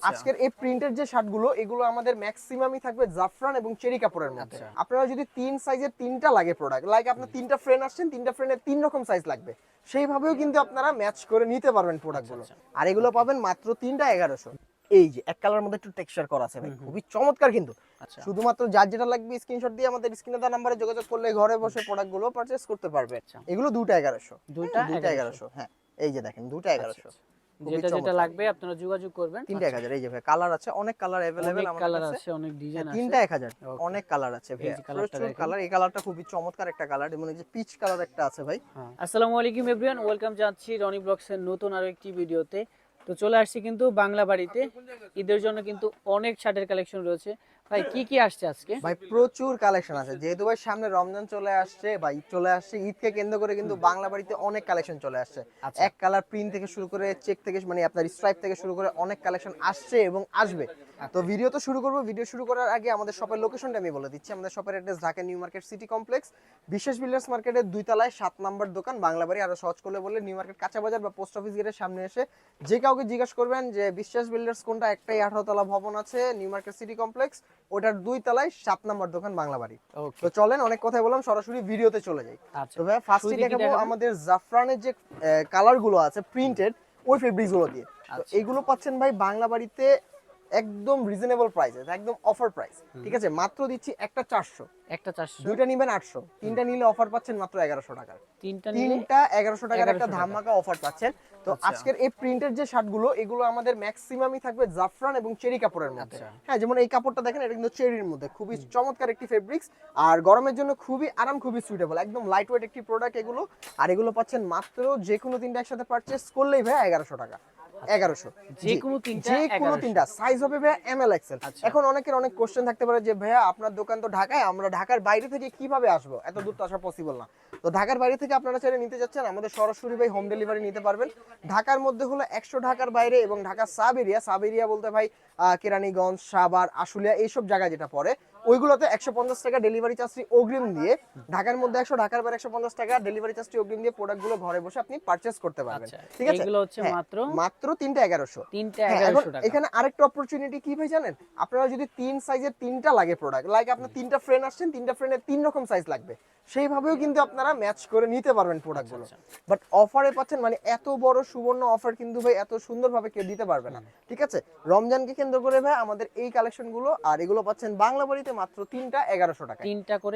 আজকের এই প্রিন্টের যে শার্টগুলো এগুলো আমাদের ম্যাক্সিমামই থাকবে জাফরান এবং চেরি কাপড়ের মধ্যে। আপনারা যদি তিন সাইজের তিনটা লাগে প্রোডাক্ট, লাইক আপনার তিনটা ফ্রেন্ড আসছেন, তিনটা ফ্রেন্ডের তিন রকম সাইজ লাগবে, সেইভাবেও কিন্তু আপনারা ম্যাচ করে নিতে পারবেন প্রোডাক্টগুলো। আর এগুলো পাবেন মাত্র 3টা 1100। এই যে এক কালার মধ্যে একটু টেক্সচার করা আছে ভাই, খুবই চমৎকার কিন্তু। শুধুমাত্র যার যেটা লাগবে স্ক্রিনশট দিয়ে আমাদের স্ক্রিনে দেওয়া নম্বরে যোগাযোগ করলে ঘরে বসে প্রোডাক্টগুলো পারচেজ করতে পারবে। এগুলো দুটো 1100, দুইটা 1100। হ্যাঁ এই যে দেখেন দুটো 1100, যেটা যেটা লাগবে আপনারা যোগাযোগ করবেন। 3টা 1000। এই যে ভাই কালার আছে, অনেক কালার अवेलेबल আমাদের কালার কাছে আছে, অনেক ডিজাইন আছে। 3টা 1000, অনেক কালার আছে ভাই, প্রচুর কালার। এই কালারটা খুবই চমৎকার একটা কালার, এবং এই যে পিচ কালার একটা আছে ভাই। আসসালামু আলাইকুম এভরিওয়ান, ওয়েলকাম জানাচ্ছি রনি ব্লগসের নতুন আরো একটি ভিডিওতে। তো চলে আসছি কিন্তু বাংলা বাড়িতে, ঈদের জন্য কিন্তু অনেক শার্টের কালেকশন রয়েছে। ভাই কি কি আসছে আজকে? ভাই প্রচুর কালেকশন আছে, যেহেতু ভাই সামনে রমজান চলে আসছে, ভাই চলে আসছে ঈদকে কেন্দ্র করে কিন্তু বাংলা বাড়িতে অনেক কালেকশন চলে আসছে। এক কালার প্রিন্ট থেকে শুরু করে চেক থেকে মানে আপনার স্ট্রাইপ থেকে শুরু করে অনেক কালেকশন আসছে এবং আসবে। তো ভিডিও তো শুরু করব। ভিডিও শুরু করার আগে আমাদের শপের লোকেশনটা আমি বলে দিচ্ছি। আমাদের শপের address Dhaka new market city complex, বিশ্বাস বিল্ডার্স মার্কেটের 2 তলায় 7 নম্বর দোকান বাংলা বাড়ি। আরো সহজ করলে বললে নিউ মার্কেট কাঁচা বাজার বা পোস্ট অফিস গেটের সামনে এসে যে কাউকে জিজ্ঞাসা করবেন যে বিশ্বাস বিল্ডার্স কোনটা, একটাই 18 তলা ভবন আছে নিউ মার্কেট সিটি কমপ্লেক্স, ওটার 2 তলায় 7 নম্বর দোকান বাংলা বাড়ি। তো চলেন, অনেক কথা বললাম, সরাসরি ভিডিওতে চলে যাই। তো ভাই ফার্স্টে দেখাবো আমাদের জাফরানের যে কালার গুলো আছে প্রিন্টেড, ওই ফেব্রিক্স গুলো দিয়ে। তো এগুলো পাচ্ছেন ভাই বাংলা বাড়িতে একদম রিজনেবল প্রাইসে, একদম অফার প্রাইস। ঠিক আছে, মাত্র দিচ্ছি একটা 400, একটা 400, দুইটা নিবেন 800, তিনটা নিলে অফার পাচ্ছেন মাত্র 1100 টাকা। তিনটা 1100 টাকার একটা ধামাকা অফার পাচ্ছেন। তো আজকের এই প্রিন্টের যে শার্টগুলো এগুলো আমাদের ম্যাক্সিমামই থাকবে জাফরান এবং চেরি কাপড়ের মধ্যে। হ্যাঁ, যেমন এই কাপড়টা দেখেন, এটা কিন্তু চেরির মধ্যে, খুবই চমৎকার একটি ফেব্রিক্স, আর গরমের জন্য খুবই আরাম, খুবই সুইটেবল, একদম লাইট ওয়েট একটি প্রোডাক্ট এগুলো। আর এগুলো পাচ্ছেন মাত্র যে কোনো তিনটা একসাথে পারচেজ করলেই ভাই 1100 টাকা। 1100 যে কোনো তিনটা সাইজ হবে ভাই এমএল এক্সেল। এখন অনেকের অনেক কোশ্চেন থাকতে পারে যে ভাইয়া আপনার দোকান তো ঢাকায়, আমরা ঢাকার বাইরে থেকে কিভাবে আসবো, এত দূর তো আসা পসিবল না। তো ঢাকার বাইরে থেকে আপনারা চাইলে নিতে যাচ্ছেন, আমাদের সরাসরি ভাই হোম ডেলিভারি নিতে পারবেন। ঢাকার মধ্যে হলো 100, ঢাকার বাইরে এবং ঢাকা সাব এরিয়া বলতে ভাই কেরানীগঞ্জ, সাভার, আশুলিয়া এইসব জায়গা যেটা পড়ে, ওইগুলোতে 150 টাকা ডেলিভারি চার্জ অগ্রিম দিয়ে, ঢাকার মধ্যে 100, ঢাকার বাইরে 150 টাকা ডেলিভারি চার্জ অগ্রিম দিয়ে প্রোডাক্টগুলো ঘরে বসে আপনি পারচেজ করতে পারবেন। ঠিক আছে, এগুলো হচ্ছে মাত্র 3টা 1100। এখানে আরেকটা অপরচুনিটি কি ভাই জানেন, আপনারা যদি তিন সাইজের তিনটা লাগে প্রোডাক্ট, লাইক আপনার তিনটা ফ্রেন্ড আসছেন, তিনটা ফ্রেন্ডের তিন রকম সাইজ লাগবে, সেইভাবেও কিন্তু আপনারা ম্যাচ করে নিতে পারবেন প্রোডাক্টগুলো। বাট অফারে পাচ্ছেন, মানে এত বড় সুবর্ণ অফার কিন্তু ভাই এত সুন্দরভাবে কেউ দিতে পারবে না। ঠিক আছে, রমজানকে কেন্দ্র করে ভাই আমাদের এই কালেকশনগুলো, আর এগুলো পাচ্ছেন বাংলা বাড়িতে মাত্র 3টা 1100 টাকা। 3টা করে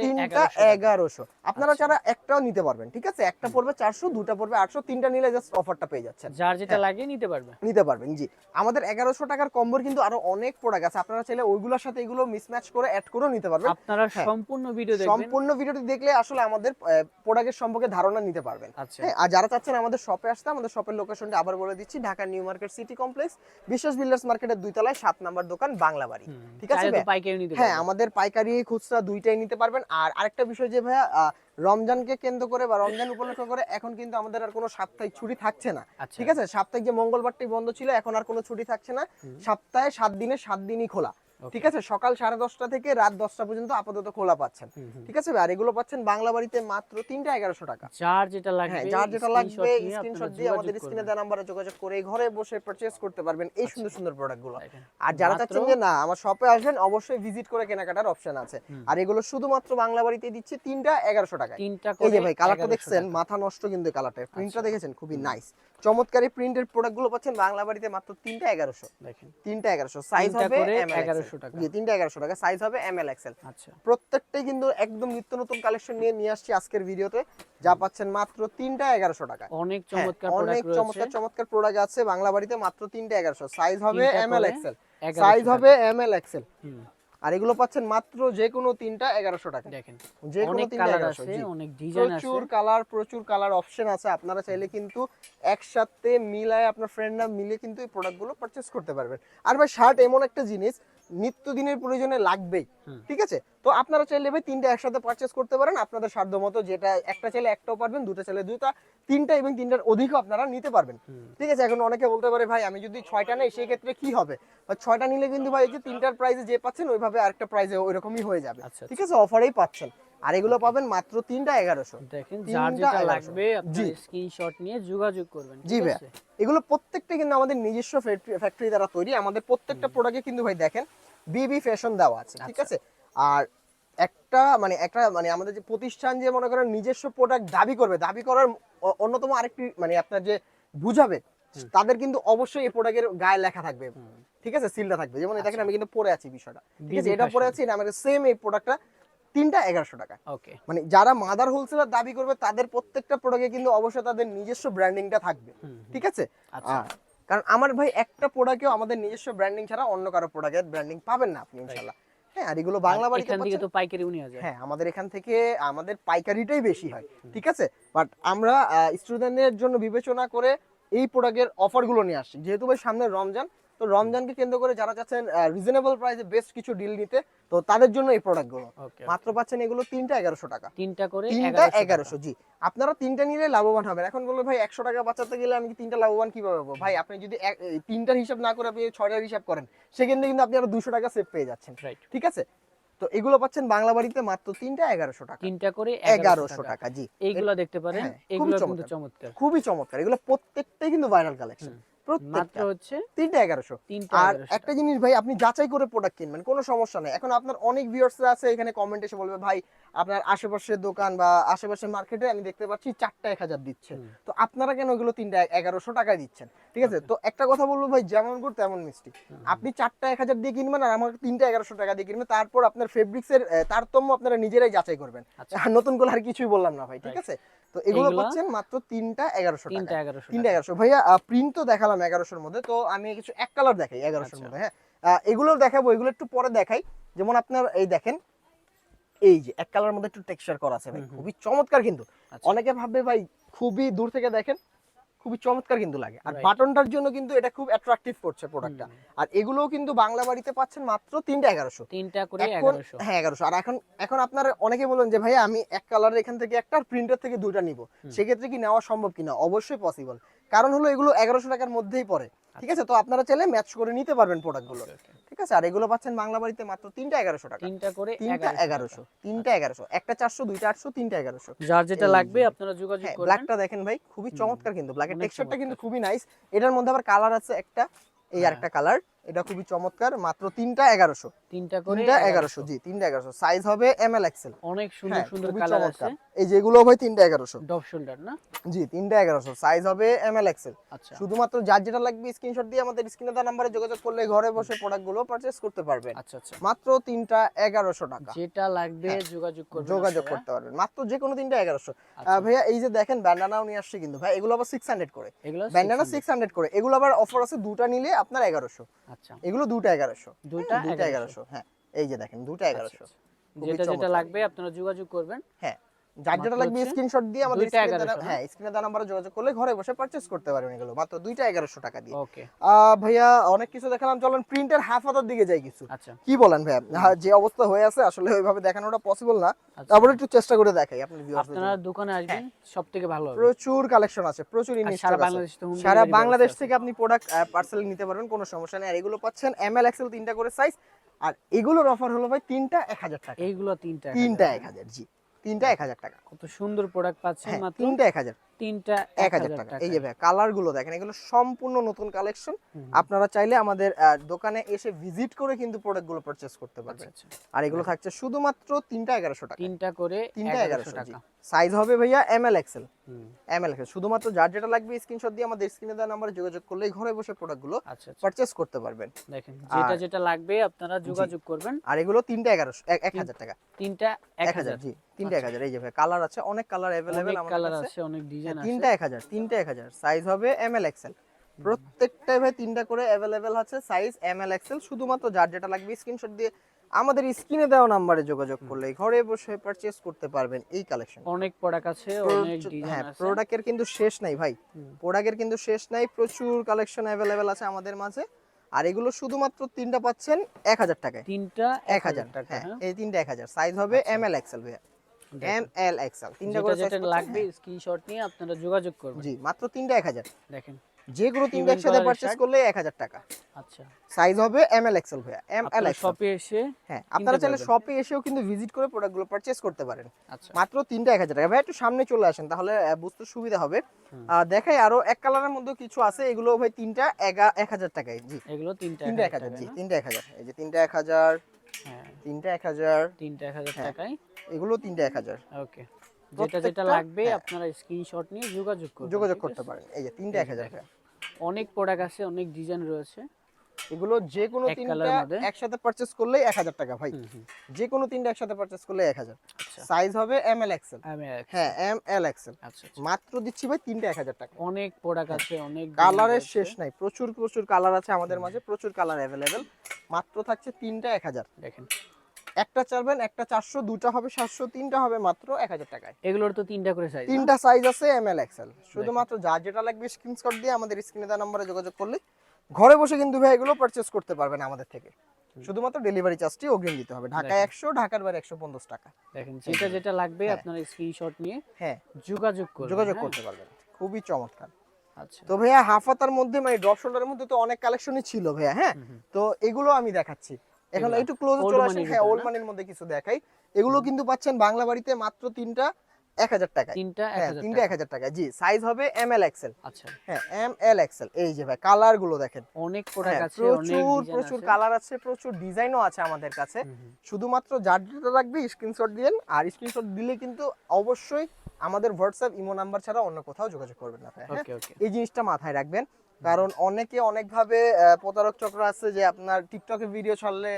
1100। আপনারা যারা একটাও নিতে পারবেন, ঠিক আছে, একটা পড়বে 400, দুটো পড়বে 800, তিনটা নিলে জাস্ট অফারটা পেয়ে যাচ্ছেন। যার যেটা লাগে নিতে পারবেন। জি, আমাদের 1100 টাকার কম্বোর কিন্তু আরো অনেক প্রোডাক্ট আছে, আপনারা চাইলে ওইগুলোর সাথে এগুলো মিসম্যাচ করে অ্যাড করেও নিতে পারবেন। আপনারা সম্পূর্ণ ভিডিও দেখবেন, সম্পূর্ণ ভিডিওটি দেখলে আসলে আমাদের প্রোডাক্টের সম্পর্কে ধারণা নিতে পারবেন। আর যারা চাচ্ছেন আমাদের শপে আসতে, আমাদের শপের লোকেশনটা আবার বলে দিচ্ছি, Dhaka new market city complex, বিশ্বাস বিল্ডার্স মার্কেটের 2 তলায় 7 নম্বর দোকান বাংলা বাড়ি। ঠিক আছে, হ্যাঁ আমাদের পাইকারি খুচরা দুইটাই নিতে পারবেন। আর আরেকটা বিষয় যে ভাইয়া, রমজানকে কেন্দ্র করে বা রমজান উপলক্ষ করে এখন কিন্তু আমাদের আর কোনো সাপ্তাহিক ছুটি থাকছে না। ঠিক আছে, সাপ্তাহিক যে মঙ্গলবারটি বন্ধ ছিল, এখন আর কোনো ছুটি থাকছে না, সপ্তাহে 7 দিনে 7 দিনই খোলা। ঠিক আছে, সকাল 10:30 থেকে রাত 10টা পর্যন্ত আপাতত খোলা পাচ্ছেন। ঠিক আছে, আর এগুলো পাচ্ছেন বাংলা বাড়িতে মাত্র 3টা 1100 টাকা। যার যেটা লাগবে স্ক্রিনশট দিয়ে আমাদের স্ক্রিনে দেওয়া নম্বরে যোগাযোগ করে ঘরে বসে পারচেজ করতে পারবেন এই সুন্দর সুন্দর প্রোডাক্টগুলো। আর যারা চাচ্ছেন যে না আমার শপে আসবেন, অবশ্যই ভিজিট করে কেনাকাটার অপশন আছে। আর এগুলো শুধুমাত্র বাংলা বাড়িতে দিচ্ছি 3টা 1100 টাকা। এই যে ভাই কালারটা দেখছেন, মাথা নষ্ট কিন্তু কালারটা, প্রিন্টটা দেখেছেন খুবই নাইস, চমৎকার এই প্রিন্টের প্রোডাক্টগুলো পাচ্ছেন বাংলা বাড়িতে মাত্র 3টা 1100। দেখেন 3টা 1100, সাইজ হবে 1100 টাকা। 3টা 1100 টাকা, সাইজ হবে এমএল এক্সেল। প্রত্যেকটাই কিন্তু একদম নিত্য নতুন কালেকশন নিয়ে আসছি আজকের ভিডিওতে, যা পাচ্ছেন মাত্র 3টা 1100 টাকা। অনেক চমৎকার প্রোডাক্ট রয়েছে, অনেক চমৎকার প্রোডাক্ট আছে বাংলা বাড়িতে মাত্র 3টা 1100, সাইজ হবে এমএল এক্সেল, সাইজ হবে এমএল এক্সেল। আর এগুলো পাচ্ছেন মাত্র যে কোনো 3টা 1100 টাকা। দেখেন যে কোনো 3টা 1100, অনেক ডিজাইন আছে, প্রচুর কালার অপশন আছে। আপনারা চাইলে কিন্তু একসাথে মিলায় আপনার ফ্রেন্ডরা মিলে কিন্তু এই প্রোডাক্টগুলো পারচেজ করতে পারবেন। আর ভাই শার্ট এমন একটা জিনিস নিত্যদিনের প্রয়োজনে লাগবেই। ঠিক আছে, তো আপনারা চাইলে ভাই 3টা একসাথে পারচেজ করতে পারেন আপনাদের সাধ্য মতো, যেটা একটা চাইলে একটাও পারবেন, দুটো চাইলে দুটো, তিনটা এবং তিনটার অধিকও আপনারা নিতে পারবেন। ঠিক আছে, এখন অনেকে বলতে পারে ভাই আমি যদি 6টা নেই সেই ক্ষেত্রে কি হবে, বা 6টা নিলে কিন্তু ভাই এই যে 3টার প্রাইসে যে পাচ্ছেন ওইভাবে আরেকটা প্রাইসে ওইরকমই হয়ে যাবে। ঠিক আছে, অফারেই পাচ্ছেন। আর এগুলো পাবেন মাত্র তিনটা 1100। দেখেন যার তিনটা যেটা 1100 লাগবে জি আপনারা স্ক্রিনশট নিয়ে যোগাযোগ করবেন, জি ঠিক ভাই, আছে? এগুলো প্রত্যেকটা কিন্তু আমাদের নিজস্ব ফ্যাক্টরি দ্বারা তৈরি। আমাদের প্রত্যেকটা প্রোডাক্টে কিন্তু ভাই দেখেন বিবি ফ্যাশন দেওয়া আছে, ঠিক আচ্ছা। আছে। আর একটা মানে আমাদের যে প্রতিষ্ঠান যে মনে করেন নিজস্ব প্রোডাক্ট দাবি করবে, দাবি করার অন্যতম আরেকটি মানে আপনার যে বুঝাবে, তাদের কিন্তু অবশ্যই এই প্রোডাক্টের গায়ে লেখা থাকবে, ঠিক আছে, সিলটা থাকবে। যেমন এই দেখেন আচ্ছা। আমি কিন্তু পরে আছি বিষয়টা, ঠিক আছে, বিবি এটা পরে ফ্যাশন। আছি, এটা আমাদের সেম এই প্রোডাক্টটা তিনটা 1100 টাকা। ওকে। মানে যারা মাদার হোলসেলার দাবি করবে তাদের প্রত্যেকটা প্রোডাক্টে কিন্তু অবশ্যই তাদের নিজস্ব ব্র্যান্ডিংটা থাকবে, ঠিক আছে। আচ্ছা। কারণ আমার ভাই একটা প্রোডাক্টেও আমাদের নিজস্ব ব্র্যান্ডিং ছাড়া অন্য কারো প্রোডাক্টের ব্র্যান্ডিং পাবেন না আপনি ইনশাআল্লাহ। হ্যাঁ, আর এগুলো বাংলা আর বাড়িতে এখান থেকে পাচ্ছেন। তো পাইকারিও নেওয়া যায়। হ্যাঁ, আমাদের এখান থেকে আমাদের পাইকারিটাই বেশি হয়, ঠিক আছে। বাট আমরা স্টুডেন্টদের জন্য বিবেচনা করে এই প্রোডাক্টের অফারগুলো নিয়ে আসছি, যেহেতু ভাই সামনে রমজান। তো রমজানকে কেন্দ্র করে যারা চাচ্ছেন রিজনেবল প্রাইসে বেস্ট কিছু ডিল নিতে, তো তাদের জন্য এই প্রোডাক্টগুলো ওকে। মাত্র পাচ্ছেন এগুলো তিনটা 1100 টাকা। তিনটা করে তিনটা 1100 1100 জি। আপনারা তিনটা নিলে লাভবান হবেন। এখন বলবো ভাই 100 টাকা বাঁচাতে গেলে আমি কি তিনটা লাভবান কিভাবে হবো? ভাই আপনি যদি এই তিনটার হিসাব না করে আপনি 6টার হিসাব করেন, সেক্ষেত্রে কিন্তু আপনি আরো 200 টাকা সেভ পেয়ে যাচ্ছেন, রাইট। ঠিক আছে। তো এগুলো পাচ্ছেন বাংলা বাড়িতে মাত্র তিনটা 1100 টাকা। তিনটা করে 1100 টাকা জি। এইগুলা দেখতে পারেন, হ্যাঁ, এগুলো খুবই কিন্তু চমৎকার, চমৎকার। খুবই চমৎকার। এগুলো প্রত্যেকটাই কিন্তু ভাইরাল কালেকশন, মাত্র প্রত্যেকটা হচ্ছে তিনটা 1100। তিনটা আর 1100 একটা জিনিস ভাই, আপনি যাচাই করে প্রোডাক্ট কিনবেন, কোনো সমস্যা নেই। এখন আপনার অনেক ভিউয়ার্সরা আছে এখানে কমেন্ট এসে বলবে ভাই আপনার আশেপাশের দোকান বা আশেপাশের মার্কেটে আমি দেখতে পাচ্ছি 4টা 1000 দিচ্ছে, তো আপনারা কেন ওগুলো 3টা 1100 টাকায় দিচ্ছেন, ঠিক আছে। তো একটা কথা বলবো ভাই, যেমন গুড় তেমন মিষ্টি। আপনি 4টা 1000 দিয়ে কিনবেন আর আমাকে 3টা 1100 টাকা দিয়ে কিনবেন, তারপর আপনার ফেব্রিক্সের তারতম্য আপনারা নিজেরাই যাচাই করবেন। আর নতুন করে আর কিছুই বললাম না ভাই, ঠিক আছে। তো এগুলো এইগুলা পাচ্ছেন মাত্র তিনটা 1100 তিনটা টাকা। 1100 তিনটা 1100 ভাইয়া। প্রিন্ট তো দেখালাম 1100-র মধ্যে, তো আমি কিছু এক কালার দেখাই 1100-র মধ্যে। হ্যাঁ, এগুলো দেখাবো, এগুলো একটু পরে দেখাই। যেমন আপনার এই দেখেন, এই যে এক কালার মধ্যে একটু টেক্সচার করা আছে ভাই, খুবই চমৎকার কিন্তু। অনেকে ভাববে ভাই খুবই দূর থেকে দেখেন খুবই চমৎকার কিন্তু লাগে। আর বাটনটার জন্য কিন্তু এটা খুব অ্যাট্রাকটিভ করছে প্রোডাক্টটা। আর এগুলোও কিন্তু বাংলা বাড়িতে পাচ্ছেন মাত্র তিনটা 1100। তিনটা করে এখন 1100। হ্যাঁ 1100। আর এখন এখন আপনারা অনেকে বলেন যে ভাই আমি এক কালার এখান থেকে একটা প্রিন্টার থেকে দুইটা নিব, সেক্ষেত্রে কি নেওয়া সম্ভব কিনা? অবশ্যই পসিবল। কারণ হলো এগুলো 1100 টাকার মধ্যেই পড়ে, ঠিক আছে। তো আপনারা চাইলে ম্যাচ করে নিতে পারবেন প্রোডাক্টগুলো, ঠিক আছে। আর এগুলো পাচ্ছেন বাংলা বাড়িতে মাত্র তিনটা 1100 টাকা। তিনটা করে তিনটা 1100। 1100, তিনটা 1100, একটা 400, দুইটা 800, তিনটা 1100। যার যেটা লাগবে আপনারা যোগাযোগ করবেন। ব্ল্যাকটা দেখেন ভাই, খুবই চমৎকার কিন্তু, ব্ল্যাকের অনেক টেক্সচারটা কিন্তু চমৎকার। খুবই নাইস। এটার মধ্যে আবার কালার আছে একটা, এই আরেকটা কালার, এটা খুবই চমৎকার। মাত্র তিনটা 1100। তিনটা করে তিনটা 1100 জি, তিনটা 1100। সাইজ হবে ML XL। অনেক সুন্দর হ্যাঁ, সুন্দর খুবই কালার আছে। চমৎকার। এই যেগুলো ভাই তিনটা 1100 ডব শোল্ডার না? জি, তিনটা 1100। সাইজ হবে ML XL। আচ্ছা। শুধুমাত্র যার যেটা লাগবে স্ক্রিনশট দিয়ে আমাদের স্ক্রিনে দেওয়া নম্বরে যোগাযোগ করলে ঘরে বসে প্রোডাক্টগুলো পারচেজ করতে পারবেন। আচ্ছা আচ্ছা। মাত্র তিনটা 1100 টাকা। যেটা লাগবে যোগাযোগ করবেন, যোগাযোগ আপনারা। করতে পারবেন মাত্র যে কোনো তিনটা 1100। ভাইয়া এই যে দেখেন ব্যান্ডানাও নিয়ে আসছে কিন্তু ভাই, এগুলো আবার 600 করে। এগুলো ব্যান্ডানা 600 করে। এগুলো আবার অফার আছে, দুটো নিলে আপনার 1100। আচ্ছা। এগুলো দুটো 1100। দুইটা 1100। হ্যাঁ, এই যে দেখেন দুটো 1100। যেটা যেটা লাগবে আপনারা যোগাযোগ করবেন। হ্যাঁ, যার যেটা লাগবে স্ক্রিনশট দিয়ে আমাদের দুইটা 1100, হ্যাঁ স্ক্রিনে দেওয়া নম্বরে যোগাযোগ করলে ঘরে বসে পারচেজ করতে পারবেন এগুলো মাত্র দুইটা 1100 টাকা দিয়ে। ওকে। ভাইয়া অনেক কিছু দেখালাম, চলেন প্রিন্টের হাফ হাতার দিকে যাই কিছু। আচ্ছা। কি বলেন ভাইয়া? যে অবস্থা হয়ে আছে আসলে ওইভাবে দেখানোটা পসিবল না, তারপরে একটু চেষ্টা করে দেখাই আপনাদের ভিউয়ার্সদের। আপনারা দোকানে আসবেন, সবথেকে ভালো হবে। প্রচুর কালেকশন আছে, প্রচুর ইনিশ সারা বাংলাদেশ তো home সারা delivery বাংলাদেশ ব্যবস্থা থেকে আপনি প্রোডাক্ট পার্সেল নিতে পারবেন, কোনো সমস্যা নেই। আর এগুলো পাচ্ছেন ML XL তিনটা করে সাইজ। আর এগুলোর অফার হলো ভাই তিনটা 1000 টাকা। এইগুলো তিনটা তিনটা 1000 জি, তিনটা 1000 টাকা। কত সুন্দর প্রোডাক্ট পাচ্ছেন হ্যাঁ, মাত্র তিনটা 1000। তিনটা 1000 টাকা। এই যে ভাই কালার গুলো দেখেন, এগুলো সম্পূর্ণ নতুন কালেকশন। আপনারা চাইলে আমাদের দোকানে এসে ভিজিট করে কিন্তু প্রোডাক্ট গুলো পারচেজ করতে পারবেন। আর এগুলো থাকছে শুধুমাত্র তিনটা 1100 টাকা। তিনটা করে তিনটা 1100 টাকা। সাইজ হবে ভাইয়া ML XL। ML XL। শুধুমাত্র যার যেটা লাগবে স্ক্রিনশট দিয়ে আমাদের স্ক্রিনে দেওয়া নম্বরে যোগাযোগ করলেই ঘরে বসে প্রোডাক্ট গুলো আচ্ছা। পারচেজ করতে পারবেন। দেখেন যেটা যেটা লাগবে আপনারা যোগাযোগ করবেন। আর এগুলো তিনটা 1100 1000 টাকা। তিনটা 1000 জি, তিনটা 1000। এই যে ভাই কালার আছে, অনেক কালার अवेलेबल আমাদের কালার কাছে। আছে, অনেক ডিজাইন আছে। তিনটা 1000, তিনটা 1000। সাইজ হবে ML XL। প্রত্যেকটাই ভাই তিনটা করে अवेलेबल আছে, সাইজ ML XL। শুধুমাত্র যার যেটা লাগবে স্ক্রিনশট দিয়ে আমাদের স্ক্রিনে দেওয়া নম্বরে যোগাযোগ করলে ঘরে বসে পারচেজ করতে পারবেন এই কালেকশন। অনেক প্রোডাক্ট আছে, অনেক ডিজাইন আছে। প্রোডাক্টের কিন্তু শেষ নাই ভাই, প্রোডাক্টের কিন্তু শেষ নাই, প্রচুর কালেকশন अवेलेबल আছে আমাদের মাঝে। আর এগুলো শুধুমাত্র তিনটা পাচ্ছেন 1000 টাকায়। তিনটা 1000 টাকা। হ্যাঁ, এই তিনটা 1000। সাইজ হবে ML XL ভাই, ML XL। তিনটা যেটা করে যেটা সাইজ লাগবে স্ক্রিনশট নিয়ে আপনারা যোগাযোগ করবেন। জি, মাত্র তিনটা 1000। দেখেন যে কোনো তিনটা Even একসাথে colour পারচেজ shirt? করলে 1000 টাকা। আচ্ছা, সাইজ হবে এম এল এক্সেল ভাইয়া, এম এল আপনারা এক্সেল। শপে এসে হ্যাঁ, কিনতে আপনারা চাইলে পারবেন। শপে এসেও কিন্তু ভিজিট করে প্রোডাক্টগুলো পারচেজ করতে পারেন। আচ্ছা, মাত্র তিনটা 1000 টাকা। ভাই একটু সামনে চলে আসেন, তাহলে বুঝতে সুবিধা হবে। হুম। দেখাই আরো এক কালারের মধ্যে কিছু আছে, এগুলো ভাই তিনটা 1000 টাকায়। জি, এগুলো তিনটা তিনটা 1000 1000, টাকায় জি না? তিনটা 1000। এই যে তিনটা 1000, হ্যাঁ, তিনটা 1000। তিনটা 1000 হ্যাঁ, টাকায়। এগুলো তিনটা 1000। ওকে। যেটা যেটা প্রত্যেকটা, লাগবে হ্যাঁ, আপনারা স্ক্রিনশট নিয়ে যোগাযোগ করবেন, যোগাযোগ ঠিক করতে আছে? পারেন। এই যে তিনটা এই যে 1000 দেখেন, ভাইয়া। অনেক প্রোডাক্ট আছে, অনেক ডিজাইন রয়েছে এগুলো যে কোনো এক তিনটা কালারের মধ্যে। একসাথে পারচেজ করলেই 1000 টাকা ভাই। হুম, হুম। যে কোনো তিনটা একসাথে পারচেজ করলে 1000। আচ্ছা, সাইজ হবে এম এল এক্সেল। আমি হ্যাঁ, একশো। M L excel. আচ্ছা, আচ্ছা। মাত্র দিচ্ছি ভাই তিনটা 1000 টাকা। অনেক প্রোডাক্ট হ্যাঁ, আছে, অনেক ডিজাইন কালারের রয়েছে। শেষ নাই, প্রচুর প্রচুর কালার আছে আমাদের হুম, মাঝে, প্রচুর কালার অ্যাভেলেবেল। মাত্র থাকছে তিনটা 1000। দেখেন। একটা চাইবেন, একটা 400, দুটা হবে 700, তিনটা হবে মাত্র 1000 টাকায়। এগুলোর তো তিনটা করে সাইজ না? তিনটা সাইজ আছে এম এল এক্সেল। দেখেন। শুধুমাত্র যার যেটা লাগবে স্ক্রিনশট দিয়ে আমাদের স্ক্রিনে দেওয়া নম্বরে যোগাযোগ করলে ঘরে বসে কিন্তু ভাই এগুলো পারচেজ করতে পারবেন আমাদের থেকে। শুধুমাত্র ডেলিভারি চার্জটি অগ্রিম দিতে হবে। ঢাকায় দেখেন। 100, ঢাকার বাইরে 150 টাকা। দেখেন, যেটা যেটা লাগবে হ্যাঁ, আপনারা স্ক্রিনশট নিয়ে হ্যাঁ, যোগাযোগ করবেন, যোগাযোগ হ্যাঁ? করতে পারবেন। খুবই চমৎকার। আচ্ছা। তো ভাইয়া হাফাতার মধ্যে মানে ড্রপ শোল্ডারের মধ্যে তো অনেক কালেকশনই ছিল ভাইয়া, হ্যাঁ। হুম, হুম। তো এগুলো আমি দেখাচ্ছি এখন। এগুলা একটু ক্লোজে ওল্ড চলে আসেন। মানির হ্যাঁ, ভিতরে ওল্ড না? মানির মধ্যে কিছু দেখাই। এগুলো কিন্তু পাচ্ছেন বাংলা বাড়িতে মাত্র তিনটা 1000 টাকায়। তিনটা হ্যাঁ, 1000 তিনটা টাকা। 1000 টাকায়। জি, সাইজ হবে এম এল এক্সেল। আচ্ছা। হ্যাঁ, এম এল এক্সেল। এই যে ভাই কালার গুলো দেখেন। অনেক প্রোডাক্ট হ্যাঁ, আছে, অনেক প্রচুর ডিজাইন প্রচুর আছে। কালার আছে, প্রচুর ডিজাইনও আছে আমাদের কাছে। হুম, হুম। শুধুমাত্র যার যেটা লাগবে স্ক্রিনশট দিবেন, আর স্ক্রিনশট দিলে কিন্তু অবশ্যই আমাদের হোয়াটসঅ্যাপ ইমো নাম্বার ছাড়া অন্য কোথাও যোগাযোগ করবেন না ভাই, হ্যাঁ। ওকে, ওকে। এই জিনিসটা মাথায় রাখবেন, কারণ অনেকে অনেকভাবে প্রতারক চক্র আছে যে আপনার টিকটকে ভিডিও ছাড়লে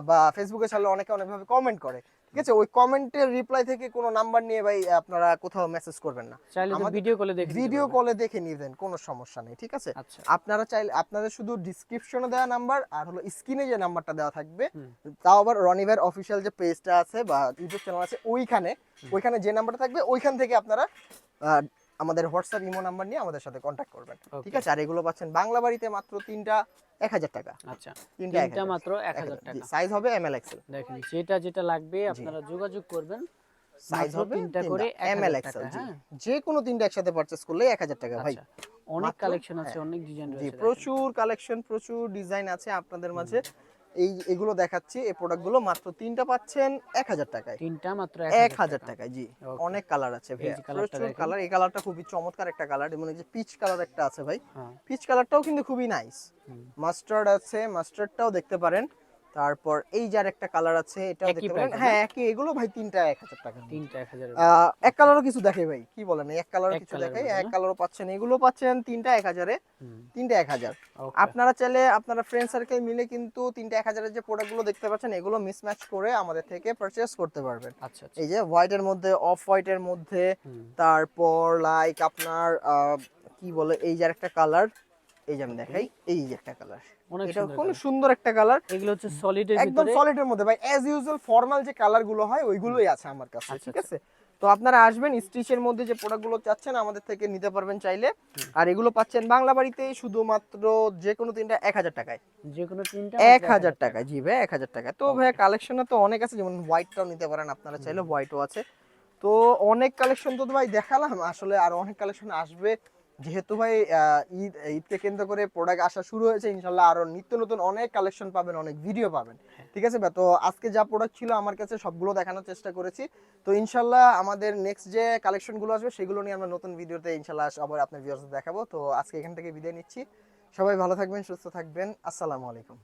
বা ফেসবুকে ছাড়লে অনেকে অনেকভাবে কমেন্ট করে। ঠিক আছে, ওই কমেন্টের রিপ্লাই থেকে কোনো নাম্বার নিয়ে ভাই আপনারা কোথাও মেসেজ করবেন না। চাইলে তো আমাদের ভিডিও কলে দেখে নিতে ভিডিও পারবে। কলে দেখে নিবেন, কোনো সমস্যা নেই, ঠিক আছে। আচ্ছা। আপনারা চাইলে আপনাদের শুধু ডিসক্রিপশনে দেওয়া নাম্বার আর হলো স্ক্রিনে যে নাম্বারটা দেওয়া থাকবে, হুম। তাও আবার রনিভার অফিসিয়াল যে পেজটা আছে বা ইউটিউব চ্যানেল আছে ওইখানে যে নাম্বারটা থাকবে ওইখান থেকে আপনারা আহ, আমাদের হোয়াটসঅ্যাপ ইমো নাম্বার নিয়ে আমাদের সাথে কন্ট্যাক্ট করবেন, ঠিক ওকে। আছে। আর এগুলো পাচ্ছেন বাংলা বাড়িতে মাত্র তিনটা 1000 টাকা। আচ্ছা। তিনটা তিনটা মাত্র 1000 জি, টাকা। সাইজ হবে এম এল এক্সেল। দেখেন, যেটা যেটা লাগবে আপনারা যোগাযোগ করবেন। সাইজ মাত্র হবে তিনটা তিনটা করে এম এল 1000 এক্সেল। টাকা, জি, হ্যাঁ? যে কোনো তিনটা একসাথে পারচেজ করলে 1000 টাকা ভাই। আচ্ছা। অনেক মাত্র, কালেকশন আছে, হ্যাঁ, অনেক ডিজাইন জি, রয়েছে দেখেন। প্রচুর কালেকশন, প্রচুর ডিজাইন আছে আপনাদের মাঝে। এগুলো দেখাচ্ছি, এই প্রোডাক্টগুলো মাত্র তিনটা পাচ্ছেন 1000 টাকায়। তিনটা মাত্র 1000 1000 টাকা। টাকায়, জি। ওকে। অনেক কালার আছে এই ভাইয়া, যে কালারটা প্রচুর দেখেন। কালার। এই কালারটা খুবই চমৎকার একটা কালার, এবং এই যে পিচ কালার একটা আছে ভাই, হ্যাঁ। পিচ কালারটাও কিন্তু খুবই নাইস। হুম। মাস্টার্ড আছে, মাস্টার্ডটাও দেখতে পারেন। তারপর এই যার একটা কালার আছে, এটাও একই দেখতে পারেন। প্রাইস না? হ্যাঁ, একই। এগুলো ভাই তিনটা 1000 টাকা। তিনটা 1000 এর এক কালারও কিছু দেখাই ভাই, কি বলেন, এক কালারও এক কিছু কালারের দেখাই। মধ্যে এক না? কালারও পাচ্ছেন, এগুলো পাচ্ছেন তিনটা 1000-এ। হুম। তিনটা 1000। ওকে। আপনারা চাইলে আপনারা ফ্রেন্ড সার্কেল মিলে কিন্তু তিনটা 1000-এর যে প্রোডাক্টগুলো দেখতে পাচ্ছেন এগুলো মিসম্যাচ করে আমাদের থেকে পারচেজ করতে পারবেন। আচ্ছা, আচ্ছা। এই যে হোয়াইটের মধ্যে, অফ হোয়াইটের মধ্যে, হুম। তারপর লাইক আপনার কি বলে, এই যে একটা কালার, এই যে আমি ওকে। দেখাই, এই যে একটা কালার, অনেক এটা সুন্দর খুব কালার। সুন্দর একটা কালার। এগুলো হচ্ছে সলিডের একদম ভিতরে। সলিডের মধ্যে ভাই, অ্যাজ ইউজুয়াল ফর্মাল যে কালার গুলো হয় ওইগুলোই আছে আমার কাছে, আচ্ছা, ঠিক আচ্ছা। আছে। তো আপনারা আসবেন, স্টিচের মধ্যে যে প্রোডাক্টগুলো চাচ্ছেন আমাদের থেকে নিতে পারবেন চাইলে। আর এগুলো পাচ্ছেন বাংলা বাড়িতে শুধুমাত্র যে কোনো তিনটা 1000 টাকায়। যে কোনো তিনটা মাত্র 1000 টাকা, জি ভাই, 1000 টাকা। তো ভাই ওকে। কালেকশনে তো অনেক আছে, যেমন হোয়াইটটাও নিতে পারেন আপনারা চাইলে, হোয়াইটও আছে। তো অনেক কালেকশন তো ভাই দেখালাম, আসলে আর অনেক কালেকশন আসবে, যেহেতু ভাই ঈদকে কেন্দ্র করে প্রোডাক্ট আসা শুরু হয়েছে। ইনশাল্লাহ আরো নিত্য নতুন অনেক কালেকশন পাবেন, অনেক ভিডিও পাবেন, ঠিক আছে ভাই। তো আজকে যা প্রোডাক্ট ছিল আমার কাছে সবগুলো দেখানোর চেষ্টা করেছি। তো ইনশাল্লাহ আমাদের নেক্সট যে কালেকশন গুলো আসবে সেগুলো নিয়ে আমরা নতুন ভিডিওতে ইনশাল্লাহ আবার আপনার ভিউয়ার্সদের দেখাবো। তো আজকে এখান থেকে বিদায় নিচ্ছি। সবাই ভালো থাকবেন, সুস্থ থাকবেন। আসসালামু আলাইকুম।